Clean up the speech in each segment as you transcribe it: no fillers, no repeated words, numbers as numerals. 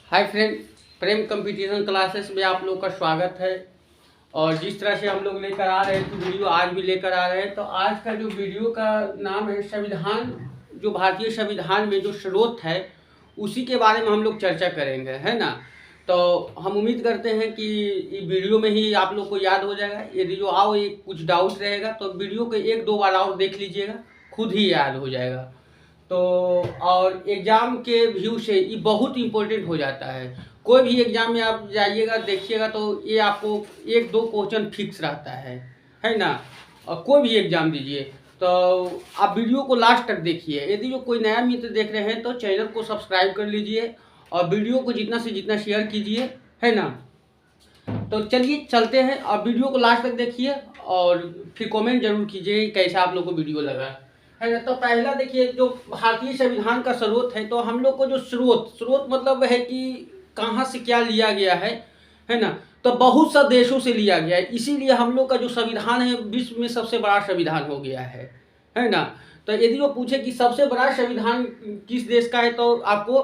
Hi friend, प्रेम competition classes में आप लोग का स्वागत है। और जिस तरह से हम लोग लेकर आ रहे थे वीडियो, आज भी लेकर आ रहे हैं। तो आज का जो वीडियो का नाम है संविधान, जो भारतीय संविधान में जो स्रोत है उसी के बारे में हम लोग चर्चा करेंगे, है ना। तो हम उम्मीद करते हैं कि वीडियो में ही आप लोग को याद हो जाएगा। यदि जो आओ ये कुछ डाउट रहेगा तो वीडियो को एक दो बार और देख लीजिएगा, खुद ही याद हो जाएगा। तो और एग्ज़ाम के व्यू से ये बहुत इम्पोर्टेंट हो जाता है। कोई भी एग्ज़ाम में आप जाइएगा देखिएगा तो ये आपको एक दो क्वेश्चन फिक्स रहता है ना। और कोई भी एग्ज़ाम दीजिए तो आप वीडियो को लास्ट तक देखिए। यदि जो कोई नया मित्र देख रहे हैं तो चैनल को सब्सक्राइब कर लीजिए और वीडियो को जितना से जितना शेयर कीजिए, है ना। तो चलिए चलते हैं, आप वीडियो को लास्ट तक देखिए और फिर कमेंट जरूर कीजिए कैसा आप लोग को वीडियो लगा, है ना। तो पहला देखिए, जो भारतीय संविधान का स्रोत है, तो हम लोग को जो स्रोत मतलब है कि कहाँ से क्या लिया गया है ना। तो बहुत सा देशों से लिया गया है, इसीलिए हम लोग का जो संविधान है विश्व में सबसे बड़ा संविधान हो गया है ना। तो यदि वो पूछे कि सबसे बड़ा संविधान किस देश का है तो आपको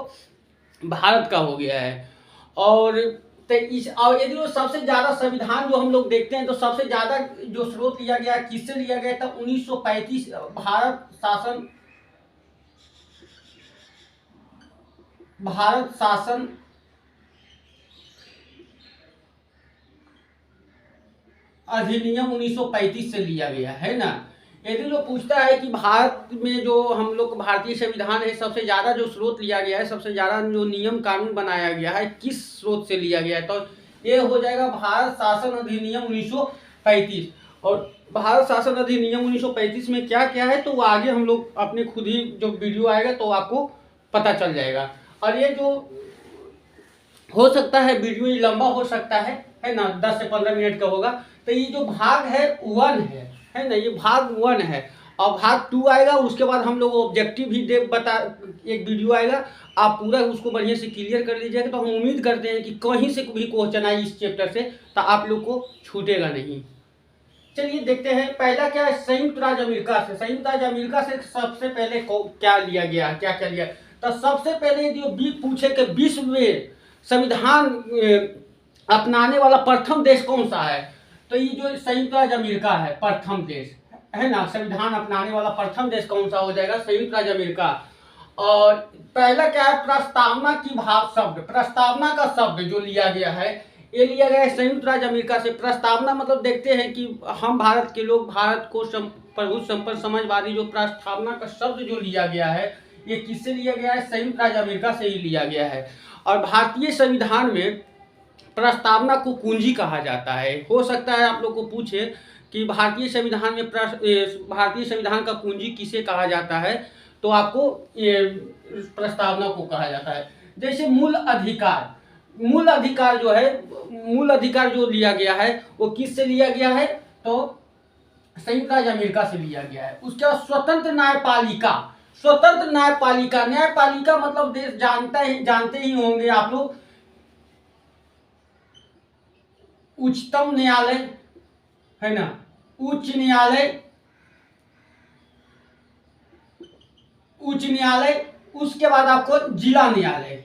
भारत का हो गया है। और तो और यदि वो सबसे ज़्यादा संविधान जो हम लोग देखते हैं तो सबसे ज़्यादा जो स्रोत लिया गया किससे लिया गया था, 1935 भारत शासन अधिनियम 1935 से लिया गया, है ना। यदि जो पूछता है कि भारत में जो हम लोग भारतीय संविधान है सबसे ज़्यादा जो स्रोत लिया गया है, सबसे ज़्यादा जो नियम कानून बनाया गया है किस स्रोत से लिया गया है, तो ये हो जाएगा भारत शासन अधिनियम 1935। और भारत शासन अधिनियम 1935 में क्या क्या है तो वो आगे हम लोग अपने खुद ही जो वीडियो आएगा तो आपको पता चल जाएगा। और ये जो हो सकता है वीडियो ये लंबा हो सकता है ना, 10 से 15 मिनट का होगा। तो ये जो भाग है 1 है ना, ये भाग 1 है। और भाग 2 आएगा, उसके बाद हम लोग ऑब्जेक्टिव भी एक वीडियो आएगा, आप पूरा उसको बढ़िया से क्लियर कर लीजिएगा। तो हम उम्मीद करते हैं कि कहीं से भी क्वेश्चन आए इस चैप्टर से तो आप लोग को छूटेगा नहीं। चलिए देखते हैं, पहला क्या है, संयुक्त राज्य अमेरिका से। संयुक्त राज्य अमेरिका से सबसे पहले क्या लिया गया, क्या क्या लिया। तो सबसे पहले यदि पूछे कि विश्व में संविधान अपनाने वाला प्रथम देश कौन सा है, तो ये जो संयुक्त राज्य अमेरिका है प्रथम देश, है ना। संविधान अपनाने वाला प्रथम देश कौन सा हो जाएगा, संयुक्त राज्य अमेरिका। और पहला क्या है, प्रस्तावना की प्रस्तावना का शब्द जो लिया गया है ये लिया गया है संयुक्त राज्य अमेरिका से। प्रस्तावना मतलब देखते हैं कि हम भारत के लोग भारत को प्रभुत्व संपन्न समाजवादी, जो प्रस्तावना का शब्द जो लिया गया है ये किससे लिया गया है, संयुक्त राज्य अमेरिका से ही लिया गया है। और भारतीय संविधान में प्रस्तावना को कुंजी कहा जाता है। हो सकता है आप लोग को पूछे कि भारतीय संविधान में भारतीय संविधान का कुंजी किसे कहा जाता है, तो आपको ये प्रस्तावना को कहा जाता है। जैसे मूल अधिकार जो लिया गया है वो किससे लिया गया है, तो संयुक्त राज्य अमेरिका से लिया गया है। उसके बाद स्वतंत्र न्यायपालिका मतलब देश जानते ही होंगे आप लोग, उच्चतम न्यायालय, है ना, उच्च न्यायालय, उसके बाद आपको जिला न्यायालय।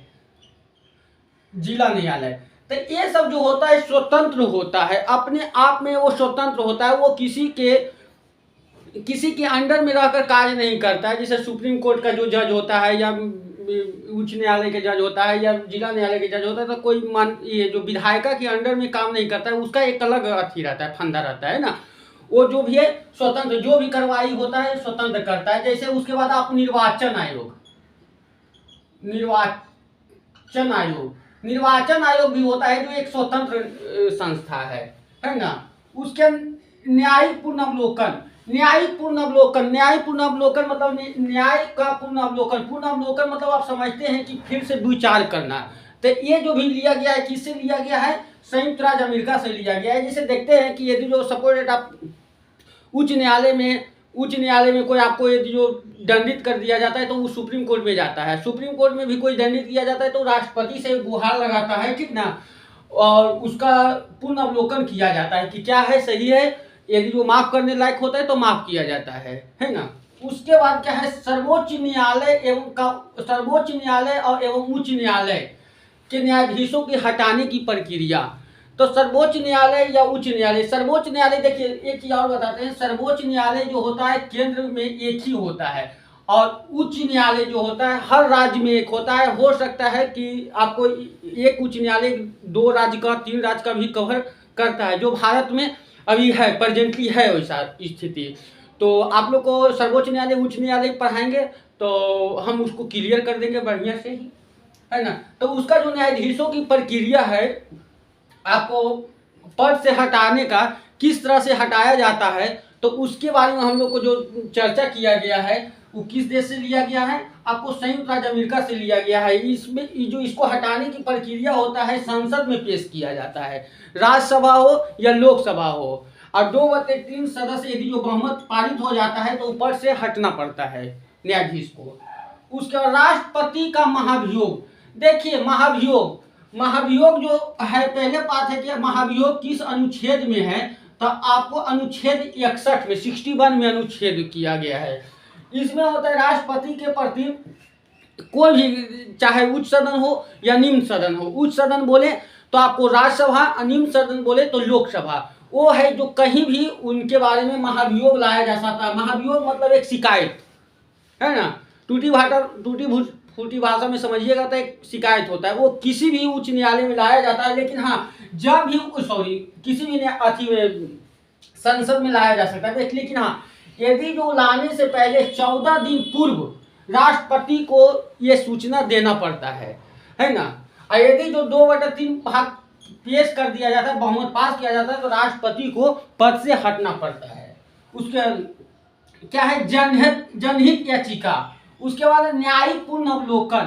तो ये सब जो होता है स्वतंत्र होता है, अपने आप में वो स्वतंत्र होता है, वो किसी के अंडर में रहकर कार्य नहीं करता है। जैसे सुप्रीम कोर्ट का जो जज होता है या उच्च न्यायालय के जज होता है या जिला न्यायालय के जज होता है, तो कोई ये जो विधायिका के अंडर में काम नहीं करता है, उसका एक अलग अथी रहता है, फंदा रहता है ना। वो जो भी है स्वतंत्र, जो भी कार्रवाई होता है स्वतंत्र करता है। जैसे उसके बाद आप निर्वाचन आयोग भी होता है जो एक स्वतंत्र संस्था है ना। उसके न्यायिक पूर्ण अवलोकन मतलब न्याय का पूर्ण अवलोकन मतलब आप समझते हैं कि फिर से विचार करना। तो ये जो भी लिया गया है किससे लिया गया है, संयुक्त राज्य अमेरिका से लिया गया है। जैसे देखते हैं कि यदि जो सपोज आप उच्च न्यायालय में कोई आपको यदि जो दंडित कर दिया जाता है तो वो सुप्रीम कोर्ट में जाता है। सुप्रीम कोर्ट में भी कोई दंडित किया जाता है तो राष्ट्रपति से गुहार लगाता है, ठीक ना। और उसका पूर्ण अवलोकन किया जाता है कि क्या है, सही है। यदि जो माफ करने लायक होता है तो माफ किया जाता है ना। उसके बाद क्या है, सर्वोच्च न्यायालय और एवं उच्च न्यायालय के न्यायाधीशों के हटाने की प्रक्रिया। तो सर्वोच्च न्यायालय या उच्च न्यायालय, सर्वोच्च न्यायालय देखिए एक चीज और बताते हैं, सर्वोच्च न्यायालय जो होता है केंद्र में एक ही होता है, और उच्च न्यायालय जो होता है हर राज्य में एक होता है। हो सकता है कि आपको एक उच्च न्यायालय 2 राज्य का 3 राज्य का भी कवर करता है, जो भारत में अभी है, प्रेजेंटली है वैसा स्थिति। तो आप लोग को सर्वोच्च न्यायालय उच्च न्यायालय पढ़ाएंगे तो हम उसको क्लियर कर देंगे बढ़िया से ही, है ना। तो उसका जो न्यायाधीशों की प्रक्रिया है, आपको पद से हटाने का, किस तरह से हटाया जाता है, तो उसके बारे में हम लोग को जो चर्चा किया गया है वो किस देश से लिया गया है, आपको संयुक्त राज्य अमेरिका से लिया गया है। इसमें जो इसको हटाने की प्रक्रिया होता है संसद में पेश किया जाता है, राज्यसभा हो या लोकसभा हो, और 2/3 सदस्य यदि जो बहुमत पारित हो जाता है तो ऊपर से हटना पड़ता है न्यायाधीश को। उसके बाद राष्ट्रपति का महाभियोग। देखिए महाभियोग जो है, पहले बात है कि महाभियोग किस अनुच्छेद में है, तो आपको अनुच्छेद 61 में 61 में अनुच्छेद किया गया है। इसमें होता है राष्ट्रपति के प्रति कोई भी, चाहे उच्च सदन हो या निम्न सदन हो, उच्च सदन बोले तो आपको राज्यसभा, निम्न सदन बोले तो लोकसभा, वो है जो कहीं भी उनके बारे में महाभियोग लाया जा सकता है। महाभियोग मतलब एक शिकायत, है ना, टूटी भाषा में समझिएगा तो एक शिकायत होता है, वो किसी भी उच्च न्यायालय में लाया जाता है। लेकिन हाँ, जब भी किसी भी अथी में संसद में लाया जा सकता है, लेकिन हाँ यदि जो लाने से पहले 14 दिन पूर्व राष्ट्रपति को ये सूचना देना पड़ता है ना। और यदि जो 2/3 भाग पेश कर दिया जाता है, बहुमत पास किया जाता है, तो राष्ट्रपति को पद से हटना पड़ता है। उसके क्या है, जनहित याचिका। उसके बाद न्यायिक पुनर्वलोकन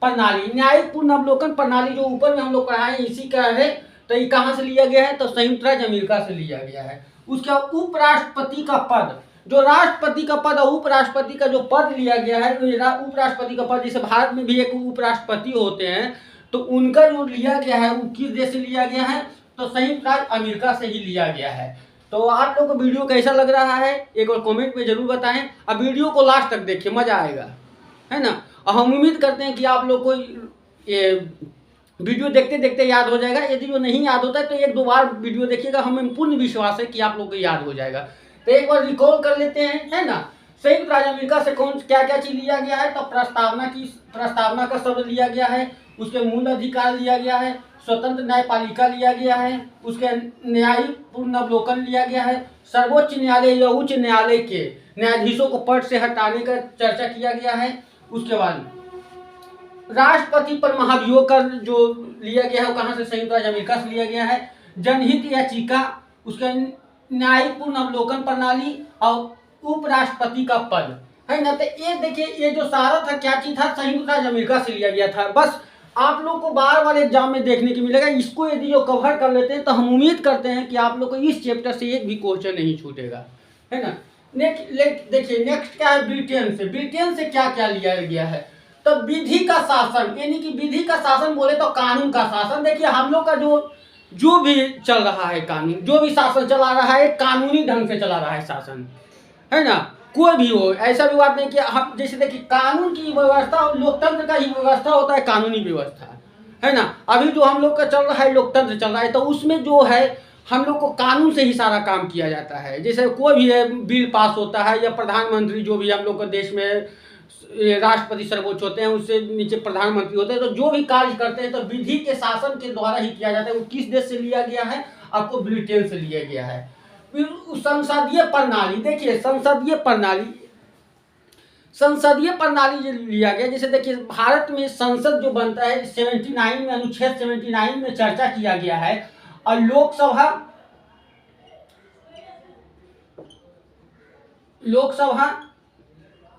प्रणाली। न्यायिक पुनर्वलोकन प्रणाली जो ऊपर में हम लोग पढ़ाए इसी का है, तो ये कहाँ से लिया गया है, तो संयुक्त राज्य अमेरिका से लिया गया है। उसके बाद उपराष्ट्रपति का पद, जो राष्ट्रपति का पद और उपराष्ट्रपति का जो पद लिया गया है, उपराष्ट्रपति का पद, जैसे भारत में भी एक उपराष्ट्रपति होते हैं, तो उनका जो लिया गया है वो किस देश से लिया गया है, तो संयुक्त राज्य अमेरिका से ही लिया गया है। तो आप लोगों को वीडियो कैसा लग रहा है एक बार कमेंट में जरूर बताएं, अब वीडियो को लास्ट तक देखिए, मजा आएगा, है ना। और हम उम्मीद करते हैं कि आप लोग को ये वीडियो देखते देखते याद हो जाएगा। यदि वो नहीं याद होता है तो 1-2 बार वीडियो देखिएगा, हमें पूर्ण विश्वास है कि आप लोग को याद हो जाएगा। तो एक बार रिकॉल कर लेते हैं, है ना। संयुक्त राज्य अमेरिका से कौन क्या क्या चीज लिया गया है, तो प्रस्तावना का शब्द लिया गया है, उसके मूल अधिकार लिया गया है, स्वतंत्र न्यायपालिका लिया गया है, उसके न्यायिक पुनर्वलोकन लिया गया है, सर्वोच्च न्यायालय या उच्च न्यायालय के न्यायाधीशों को पद से हटाने का चर्चा किया गया है। उसके बाद राष्ट्रपति पर महाभियोग का जो लिया गया है वो कहाँ से, संयुक्त राज्य अमेरिका से लिया गया है। जनहित याचिका, उसका न्यायिक पुनर्वलोकन प्रणाली और उपराष्ट्रपति का पद, है ना। तो ये देखिए, ये जो सारा था क्या चीज था, संयुक्त राज्य अमेरिका से लिया गया था। बस आप लोग को बार बार एग्जाम में देखने को मिलेगा। इसको यदि जो कवर कर लेते हैं तो हम उम्मीद करते हैं कि आप लोग को इस चैप्टर से एक भी क्वेश्चन नहीं छूटेगा, है ना। देखिए नेक्स्ट क्या है, ब्रिटेन से क्या क्या लिया गया है, तो विधि का शासन, यानी कि विधि का शासन बोले तो कानून का शासन। देखिए हम लोग का जो भी चल रहा है कानून, जो भी शासन चला रहा है कानूनी ढंग से चला रहा है शासन, है ना। कोई भी हो, ऐसा भी बात नहीं कि हम जैसे देखिए कानून की व्यवस्था, लोकतंत्र का ही व्यवस्था होता है कानूनी व्यवस्था, है ना। अभी जो हम लोग का चल रहा है लोकतंत्र चल रहा है, तो उसमें जो है हम लोग को कानून से ही सारा काम किया जाता है। जैसे कोई भी बिल पास होता है या प्रधानमंत्री, जो भी हम लोग के देश में राष्ट्रपति सर्वोच्च होते हैं, उससे नीचे प्रधानमंत्री होते हैं, तो जो भी कार्य करते हैं तो विधि के शासन के द्वारा ही किया जाता है। वो किस देश से लिया गया है, आपको ब्रिटेन से लिया गया है। फिर संसदीय प्रणाली, देखिए संसदीय प्रणाली जो लिया गया, जैसे देखिए भारत में संसद जो बनता है 79 में, अनुच्छेद 79 में चर्चा किया गया है, और लोकसभा,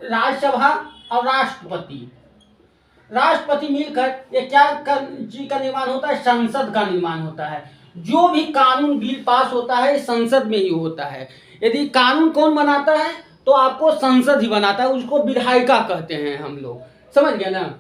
राज्यसभा और राष्ट्रपति मिलकर ये क्या चीज का निर्माण होता है, संसद का निर्माण होता है। जो भी कानून बिल पास होता है संसद में ही होता है। यदि कानून कौन बनाता है, तो आपको संसद ही बनाता है, उसको विधायिका कहते हैं हम लोग, समझ गए ना।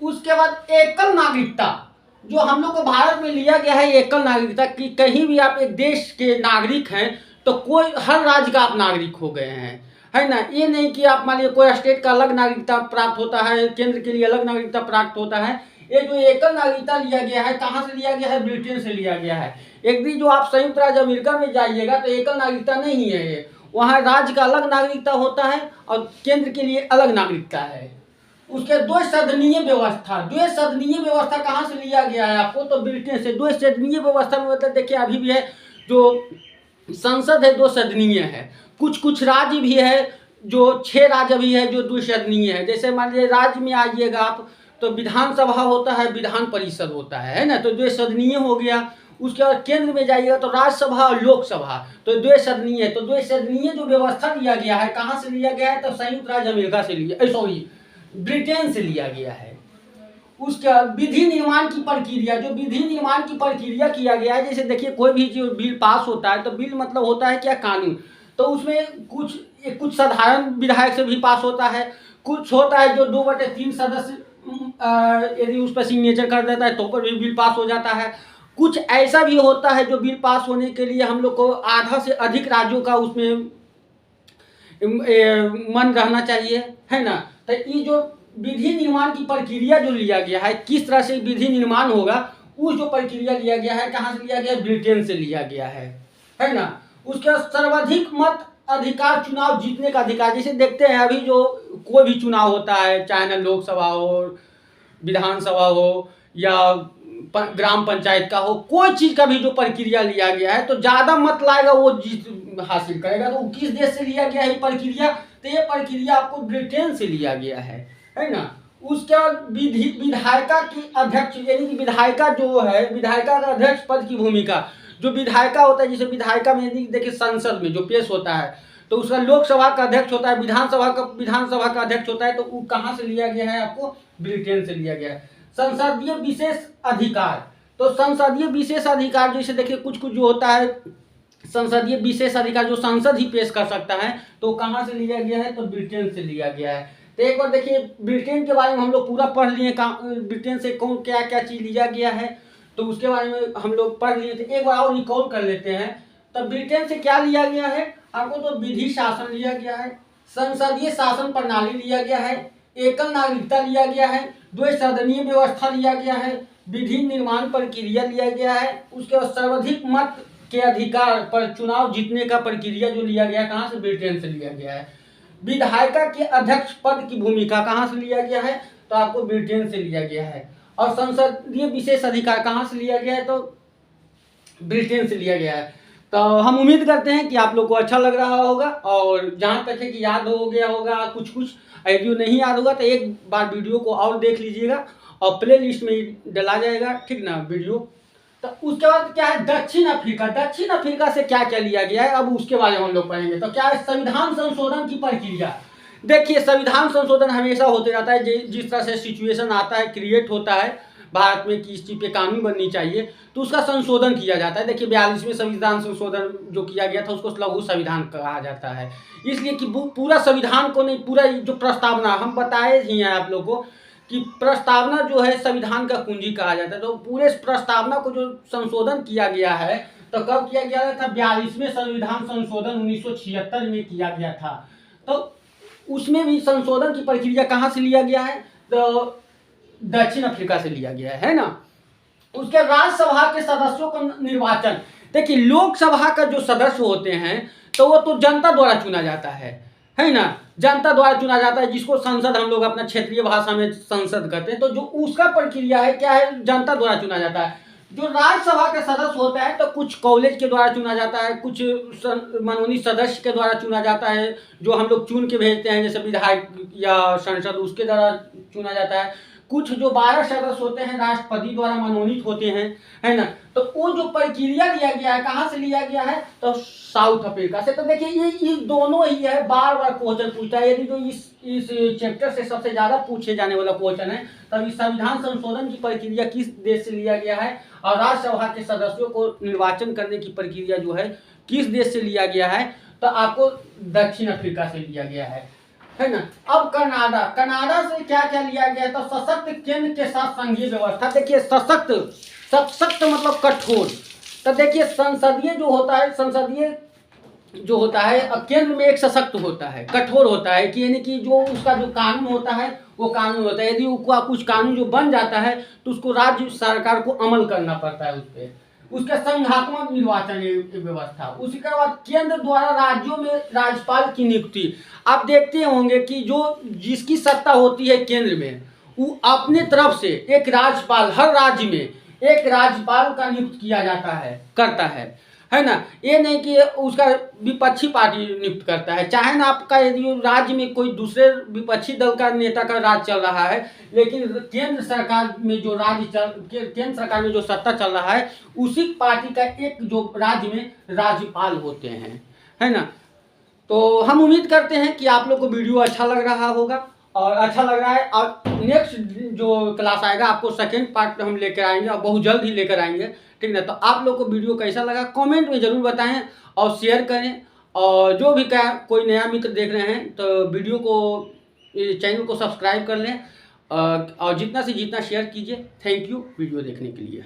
उसके बाद एकल नागरिकता, जो हम लोग को भारत में लिया गया है एकल नागरिकता, कि कहीं भी आप एक देश के नागरिक हैं तो कोई हर राज्य का आप नागरिक हो गए हैं, है ना। ये नहीं कि आप मान लीजिए कोई स्टेट का अलग नागरिकता प्राप्त होता है, केंद्र के लिए अलग नागरिकता प्राप्त होता है, ये जो एकल नागरिकता लिया गया है कहाँ से लिया गया है? ब्रिटेन से लिया गया है। एक भी जो आप संयुक्त राज्य अमेरिका में जाइएगा तो एकल नागरिकता नहीं है ये, वहाँ राज्य का अलग नागरिकता होता है और केंद्र के लिए अलग नागरिकता है। उसके द्विसदनीय व्यवस्था, द्विसदनीय व्यवस्था कहाँ से लिया गया है आपको? तो ब्रिटेन से। द्विसदनीय व्यवस्था में मतलब देखिए अभी भी है जो संसद है दो सदनीय है, कुछ कुछ राज्य भी है जो 6 राज्य भी है जो द्विसदनीय है। जैसे मान लीजिए राज्य में आइएगा आप तो विधानसभा होता है, विधान परिषद होता है ना, तो द्विसदनीय हो गया। उसके बाद केंद्र में जाइएगा तो राज्यसभा और लोकसभा, तो द्विसदनीय है। तो द्विसदनीय जो व्यवस्था लिया गया है कहाँ से लिया गया है? तो संयुक्त राज्य अमेरिका से लिया, सॉरी ब्रिटेन से लिया गया है। उसके विधि निर्माण की प्रक्रिया, जो विधि निर्माण की प्रक्रिया किया गया है, जैसे देखिए कोई भी जो बिल पास होता है तो बिल मतलब होता है क्या? कानून। तो उसमें कुछ साधारण विधायक से भी पास होता है, कुछ होता है जो 2/3 सदस्य यदि उस पर सिग्नेचर कर देता है तो पर भी बिल पास हो जाता है। कुछ ऐसा भी होता है जो बिल पास होने के लिए हम लोग को आधा से अधिक राज्यों का उसमें मन रहना चाहिए, है ना। तो ये जो विधि निर्माण की प्रक्रिया जो लिया गया है, किस तरह से विधि निर्माण होगा, उस जो प्रक्रिया लिया गया है कहाँ से लिया गया? ब्रिटेन से लिया गया है ना। उसके सर्वाधिक मत अधिकार, चुनाव जीतने का अधिकार। जैसे देखते हैं अभी जो कोई भी चुनाव होता है, चाहे ना लोकसभा हो, विधानसभा हो या ग्राम पंचायत का हो, कोई चीज का भी जो प्रक्रिया लिया गया है तो ज्यादा मत लाएगा वो जीत हासिल करेगा। तो किस देश से लिया गया है प्रक्रिया? तो ये प्रक्रिया आपको ब्रिटेन से लिया गया है ना। उसके बाद विधायिका की अध्यक्ष, यानी कि विधायिका जो है, विधायिका का अध्यक्ष पद की भूमिका, जो विधायिका होता है, जैसे विधायिका में यदि देखिए संसद में जो पेश होता है तो उसका लोकसभा का अध्यक्ष होता है, विधानसभा का अध्यक्ष होता है, तो वो कहाँ से लिया गया है? आपको ब्रिटेन से लिया गया है। संसदीय विशेष अधिकार, तो संसदीय विशेष अधिकार जैसे देखिए कुछ कुछ जो होता है संसदीय विशेष अधिकार जो संसद ही पेश कर सकता है, तो कहाँ से लिया गया है? तो ब्रिटेन से लिया गया है। तो एक बार देखिए ब्रिटेन के बारे में हम लोग पूरा पढ़ लिए, ब्रिटेन से कौन क्या क्या चीज लिया गया है तो उसके बारे में हम लोग पढ़ लिए थे। एक बार और रिकॉल कर लेते हैं। तो ब्रिटेन से क्या लिया गया है आपको? तो विधि शासन लिया गया है, संसदीय शासन प्रणाली लिया गया है, एकल नागरिकता लिया गया है, द्विसदनीय व्यवस्था लिया गया है, विधि निर्माण प्रक्रिया लिया गया है, उसके बाद सर्वाधिक मत के अधिकार पर चुनाव जीतने का प्रक्रिया जो लिया गया, कहाँ से? ब्रिटेन से लिया गया है। विधायिका के अध्यक्ष पद की भूमिका कहाँ से लिया गया है? तो आपको ब्रिटेन से लिया गया है। और संसदीय विशेष अधिकार कहाँ से लिया गया है? तो ब्रिटेन से लिया गया है। तो हम उम्मीद करते हैं कि आप लोग को अच्छा लग रहा होगा, और जहाँ तक है कि याद हो गया होगा कुछ कुछ, वीडियो नहीं याद होगा तो एक बार वीडियो को और देख लीजिएगा और प्ले लिस्ट में डला जाएगा, ठीक ना वीडियो। तो उसके बाद क्या है? दक्षिण अफ्रीका। दक्षिण अफ्रीका से क्या क्या लिया गया है अब उसके बारे में हम लोग पढ़ेंगे। तो क्या है? संविधान संशोधन की प्रक्रिया। देखिए संविधान संशोधन हमेशा होते रहता है, जिस तरह से सिचुएशन आता है, क्रिएट होता है भारत में कि इस चीज़ पे कानून बननी चाहिए तो उसका संशोधन किया जाता है। देखिए 42वें संविधान संशोधन जो किया गया था उसको लघु संविधान कहा जाता है, इसलिए कि पूरा संविधान को नहीं, पूरा जो प्रस्तावना हम बताए ही हैं आप लोगों को कि प्रस्तावना जो है संविधान का कुंजी कहा जाता है। तो पूरे प्रस्तावना को जो संशोधन किया गया है तो कब किया गया था? 42वें संविधान संशोधन 1976 में किया गया था। तो उसमें भी संशोधन की प्रक्रिया कहाँ से लिया गया है? तो दक्षिण अफ्रीका से लिया गया है ना। उसके राज्यसभा के सदस्यों का निर्वाचन, देखिए लोकसभा का जो सदस्य होते हैं तो वो तो जनता द्वारा चुना जाता है ना, जनता द्वारा चुना जाता है, जिसको संसद हम लोग अपना क्षेत्रीय भाषा में संसद कहते हैं। तो जो उसका प्रक्रिया है क्या है? जनता द्वारा चुना जाता है। जो राज्यसभा का सदस्य होता है तो कुछ कॉलेज के द्वारा चुना जाता है, कुछ मनोनीत सदस्य के द्वारा चुना जाता है, जो हम लोग चुन के भेजते हैं जैसे विधायक या संसद, उसके द्वारा चुना जाता है। कुछ जो 12 सदस्य होते हैं राष्ट्रपति द्वारा मनोनीत होते हैं, है ना। तो वो जो प्रक्रिया लिया गया है कहाँ से लिया गया है? तो साउथ अफ्रीका से। तो देखिए ये दोनों ही है, बार बार क्वेश्चन पूछता है। यदि जो इस चैप्टर से सबसे ज्यादा पूछे जाने वाला क्वेश्चन है तब इस संविधान संशोधन की प्रक्रिया किस देश से लिया गया है और राज्यसभा के सदस्यों को निर्वाचन करने की प्रक्रिया जो है किस देश से लिया गया है? तो आपको दक्षिण अफ्रीका से लिया गया है ना। अब कनाडा से क्या क्या लिया गया? तो सशक्त केंद्र के साथ संघीय व्यवस्था। देखिए सशक्त मतलब कठोर। तो देखिए संसदीय जो होता है केंद्र में एक सशक्त होता है, कठोर होता है कि यानी कि जो उसका जो कानून होता है वो कानून होता है। यदि वो कुछ कानून जो बन जाता है तो उसको राज्य सरकार को अमल करना पड़ता है उस पर। उसका संघात्मक निर्वाचन व्यवस्था, उसके बाद केंद्र द्वारा राज्यों में राज्यपाल की नियुक्ति। आप देखते होंगे कि जो जिसकी सत्ता होती है केंद्र में, वो अपने तरफ से एक राज्यपाल, हर राज्य में एक राज्यपाल का नियुक्त किया जाता है, करता है ना। ये नहीं कि उसका विपक्षी पार्टी नियुक्त करता है। चाहे ना आपका यदि राज्य में कोई दूसरे विपक्षी दल का नेता का राज चल रहा है, लेकिन केंद्र सरकार में जो केंद्र सरकार में जो सत्ता चल रहा है, उसी पार्टी का एक जो राज्य में राज्यपाल होते हैं, है ना। तो हम उम्मीद करते हैं कि आप लोग को वीडियो अच्छा लग रहा होगा और अच्छा लग रहा है। और नेक्स्ट जो क्लास आएगा आपको सेकेंड पार्ट हम लेकर आएंगे और बहुत जल्द ही लेकर आएंगे, ठीक ना। तो आप लोग को वीडियो कैसा लगा कमेंट में ज़रूर बताएं और शेयर करें। और जो भी कोई नया मित्र देख रहे हैं तो वीडियो को, चैनल को सब्सक्राइब कर लें और जितना से जितना शेयर कीजिए। थैंक यू वीडियो देखने के लिए।